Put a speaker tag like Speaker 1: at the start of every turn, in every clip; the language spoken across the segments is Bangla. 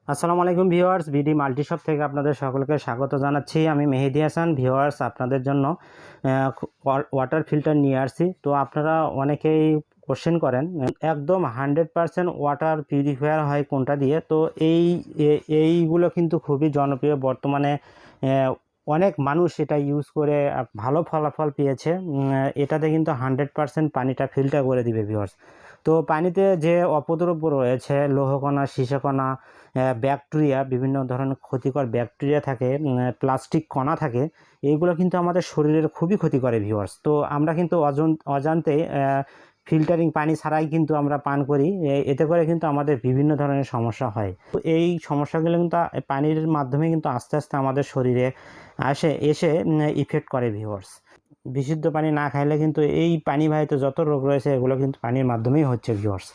Speaker 1: আসসালামু আলাইকুম ভিউয়ার্স, বিডি মাল্টিশপ থেকে আপনাদের সকলকে স্বাগত জানাচ্ছি। আমি মেহেদি হাসান। ভিউয়ার্স, আপনাদের জন্য ওয়াটার ফিল্টার নিয়ে আসছি। তো আপনারা অনেকেই কোশ্চেন করেন একদম 100% ওয়াটার পিউরিফায়ার হয় কোনটা দিয়ে। তো এইগুলো কিন্তু খুবই জনপ্রিয় বর্তমানে। অনেক মানুষ এটা ইউজ করে ভালো ফলাফল পেয়েছে। এটাতে কিন্তু 100% পানিটা ফিল্টার করে দিবে ভিউয়ার্স। তো পানিতে যে অপদ্রব্য রয়েছে, লৌহকণা, সীসাকণা, ব্যাকটেরিয়া, বিভিন্ন ধরনের ক্ষতিকর ব্যাকটেরিয়া থাকে, প্লাস্টিক কণা থাকে, এইগুলো কিন্তু আমাদের শরীরের খুবই ক্ষতি করে ভিউয়ার্স। তো আমরা কিন্তু অজান্তে ফিল্টারিং পানি ছাড়াই কিন্তু আমরা পান করি। এতে করে কিন্তু আমাদের বিভিন্ন ধরনের সমস্যা হয়। তো এই সমস্যাগুলো কিন্তু পানির মাধ্যমে কিন্তু আস্তে আস্তে আমাদের শরীরে এসে ইফেক্ট করে ভিউয়ার্স। বিশুদ্ধ পানি না খাইলে কিন্তু এই পানিবাহিত যত রোগ রয়েছে এগুলো কিন্তু পানির মাধ্যমেই হচ্ছে ভিউয়ার্স।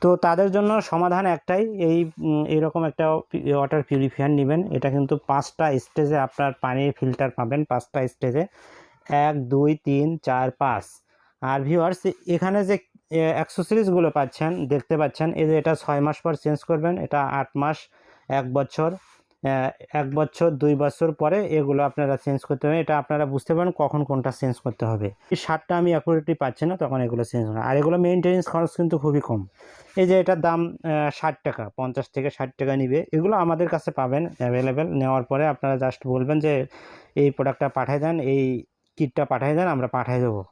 Speaker 1: তো তাদের জন্য সমাধান একটাই, এইরকম একটা ওয়াটার পিউরিফায়ার নেবেন। এটা কিন্তু 5টা স্টেজে আপনার পানির ফিল্টার পাবেন, 5টা স্টেজে, 1 2 3 4 5। আর ভিউয়ার্স, এখানে যে অ্যাক্সেসরিজগুলো পাচ্ছেন, দেখতে পাচ্ছেন, এই যে এটা 6 মাস পর চেঞ্জ করবেন, এটা 8 মাস, 1 বছর, 1 বছর 2 বছর পরে এগুলো আপনারা চেঞ্জ করতে হবে। এটা আপনারা বুঝতে পারেন কখন কোনটা চেঞ্জ করতে হবে। এই সারটা আমি অ্যাকুরেটলি পাচ্ছি না, তখন এগুলো চেঞ্জ হবে। আর এগুলো মেনটেন্স খরচ কিন্তু খুবই কম। এই যে এটার দাম 60 টাকা, 50 থেকে 60 টাকা নিবে। এগুলো আমাদের কাছে পাবেন অ্যাভেলেবেল। নেওয়ার পরে আপনারা জাস্ট বলবেন যে এই প্রোডাক্টটা পাঠিয়ে দেন, এই কিটটা পাঠিয়ে দেন, আমরা পাঠিয়ে দেবো।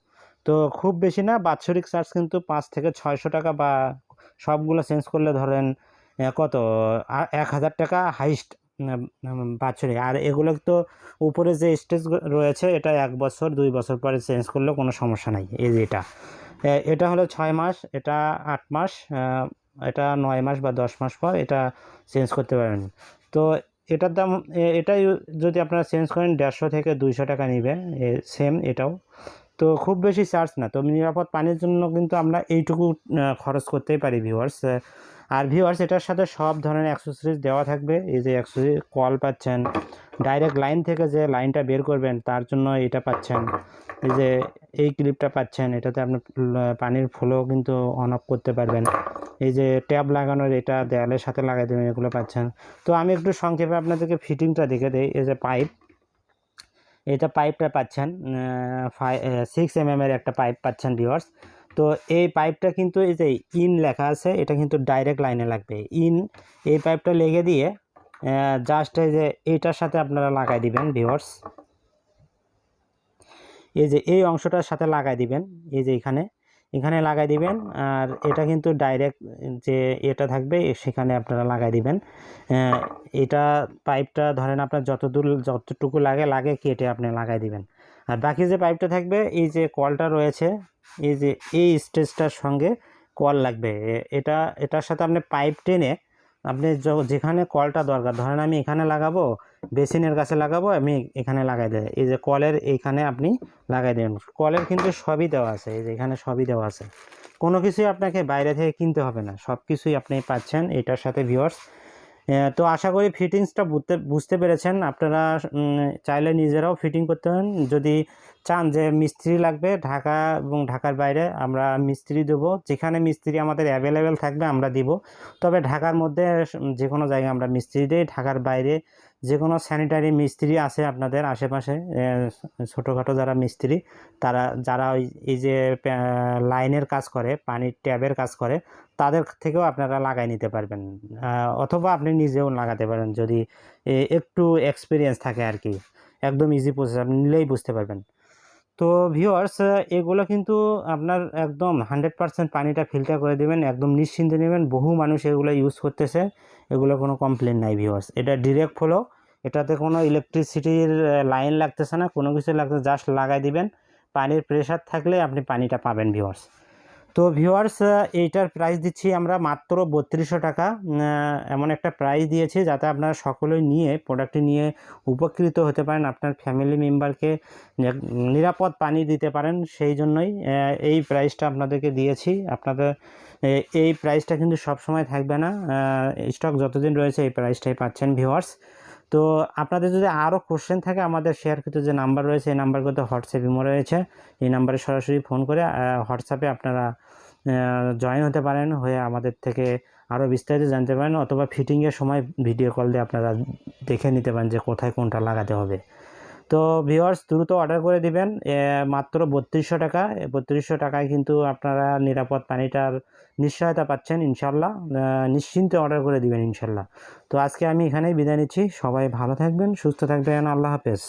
Speaker 1: তো খুব বেশি না, বাৎসরিক চার্জ কিন্তু 5 থেকে 600 টাকা, বা সবগুলো চেঞ্জ করলে ধরেন কত 1000 টাকা হাইস্ট বাৎসরিক। আর এগুলো তো উপরে যে স্টেজ রয়েছে, এটা 1 বছর 2 বছর পরে চেঞ্জ করলেও কোনো সমস্যা নাই। এই যে এটা হলো 6 মাস, এটা 8 মাস, এটা 9 মাস বা 10 মাস পর এটা চেঞ্জ করতে পারেন। তো এটার দাম, এটাই যদি আপনারা চেঞ্জ করেন 150 থেকে 200 টাকা নেবে, সেম এটাও। তো খুব বেশি চার্জ না। তো নিরাপদ পানির জন্য কিন্তু আমরা এইটুকু খরচ করতেই পারি ভিউয়ার্স। আর ভিউয়ার্স, এটার সাথে সব ধরনের অ্যাক্সেসরিজ দেওয়া থাকবে। এই যে অ্যাক্সেসরিজ, কল পাচ্ছেন, ডাইরেক্ট লাইন থেকে যে লাইনটা বের করবেন তার জন্য এটা পাচ্ছেন। এই যে এই ক্লিপটা পাচ্ছেন, এটাতে আপনি পানির ফ্লো কিন্তু অন অফ করতে পারবেন। এই যে ট্যাব লাগানোর, এটা দেয়ালের সাথে লাগাই দেবেন, এগুলো পাচ্ছেন। তো আমি একটু সংক্ষেপে আপনাদেরকে ফিটিংটা দেখে দিই। এই যে পাইপটা পাচ্ছেন, 6 mm এর একটা পাইপ পাচ্ছেন ভিউয়ার্স। তো এই পাইপটা কিন্তু এই যে ইন লেখা আছে, এটা কিন্তু ডাইরেক্ট লাইনে লাগবে। এই পাইপটা লেগে দিয়ে জাস্ট এই যে এইটার সাথে আপনারা লাগাই দিবেন ভিউয়ার্স। এই যে এই অংশটার সাথে লাগাই দিবেন, এই যে এখানে লাগাই দিবেন। আর এটা কিন্তু ডাইরেক্ট যে এটা থাকবে সেখানে আপনারা লাগাই দিবেন। এটা পাইপটা ধরেন আপনার যতটুকু লাগে কেটে আপনি লাগাই দিবেন। আর বাকি যে পাইপটা থাকবে, এই যে কলটা রয়েছে, এই যে এই স্টেজটার সঙ্গে কল লাগবে। এটার সাথে আপনি পাইপ টেনে আপনি যেখানে কলটা দরকার, ধরেন আমি এখানে লাগাবো, বেসিনের কাছে লাগাবো, আমি এখানে লাগাই দেয়, এই যে কলের এইখানে আপনি লাগাই দেবেন। কলের কিন্তু সবই দেওয়া আছে, এই যে এখানে সবই দেওয়া আছে। কোনো কিছুই আপনাকে বাইরে থেকে কিনতে হবে না, সব কিছুই আপনি পাচ্ছেন এটার সাথে ভিউয়ার্স। তো আশা করি ফিটিংসটা বুঝতে পেরেছেন। আপনারা চাইলে নিজেরাও ফিটিং করতে পারেন। যদি চান যে মিস্ত্রি লাগবে ঢাকা এবং ঢাকার বাইরে, আমরা মিস্ত্রি দেবো। যেখানে মিস্ত্রি আমাদের অ্যাভেলেবেল থাকবে আমরা দিব। তবে ঢাকার মধ্যে যে কোনো জায়গায় আমরা মিস্ত্রি দিই। ঢাকার বাইরে যে কোনো স্যানিটারি মিস্ত্রি আছে আপনাদের আশেপাশে, ছোটোখাটো যারা মিস্ত্রি, যারা এই যে লাইনের কাজ করে, পানির ট্যাবের কাজ করে, তাদের থেকেও আপনারা লাগাই নিতে পারবেন। অথবা আপনি নিজেও লাগাতে পারেন যদি একটু এক্সপিরিয়েন্স থাকে আর কি। একদম ইজি প্রসেস, আপনি নিলেই বুঝতে পারবেন। তো ভিউয়ার্স, এগুলো কিন্তু আপনার একদম 100% পানিটা ফিল্টার করে দেবেন, একদম নিশ্চিন্তে নেবেন। বহু মানুষ এগুলো ইউজ করতেছে, এগুলো কোনো কমপ্লেন নাই ভিউয়ার্স। এটা ডিরেক্ট ফ্লো, এটাতে কোনো ইলেকট্রিসিটির লাইন লাগতেছে না, কোনো কিছু লাগতেছে, জাস্ট লাগাই দিবেন। পানির প্রেশার থাকলে আপনি পানিটা পাবেন ভিউয়ার্স। তো ভিউয়ার্স, এইটার প্রাইস দিচ্ছি আমরা মাত্র 3200 টাকা। এমন একটা প্রাইস দিয়েছি যাতে আপনারা সকলেই নিয়ে প্রোডাক্টটি নিয়ে উপকৃত হতে পারেন, আপনার ফ্যামিলি মেম্বারকে নিরাপদ পানি দিতে পারেন। সেই জন্যই এই প্রাইসটা আপনাদেরকে দিয়েছি। আপনাদের এই প্রাইসটা কিন্তু সব সময় থাকবে না, স্টক যতদিন রয়েছে এই প্রাইসটাই পাচ্ছেন ভিউয়ার্স। তো আপনাদের যদি আরও কোশ্চেন থাকে, আমাদের শেয়ারকৃত যে নাম্বার রয়েছে এই নাম্বারগুলোতে হোয়াটসঅ্যাপ ইমো রয়েছে, এই নাম্বারে সরাসরি ফোন করে হোয়াটসঅ্যাপে আপনারা জয়েন হতে পারেন, হয়ে আমাদের থেকে আরও বিস্তারিত জানতে পারেন, অথবা ফিটিংয়ের সময় ভিডিও কল দিয়ে আপনারা দেখে নিতে পারেন যে কোথায় কোনটা লাগাতে হবে। তো ভিউয়ার্স, দ্রুত অর্ডার করে দিবেন, মাত্র 3200 টাকা। 3200 টাকায় কিন্তু আপনারা নিরাপদ পানিটার নিশ্চয়তা পাচ্ছেন ইনশাল্লাহ। নিশ্চিন্তে অর্ডার করে দিবেন ইনশাল্লাহ। তো আজকে আমি এখানেই বিদায় নিচ্ছি। সবাই ভালো থাকবেন, সুস্থ থাকবেন, আল্লাহ হাফেজ।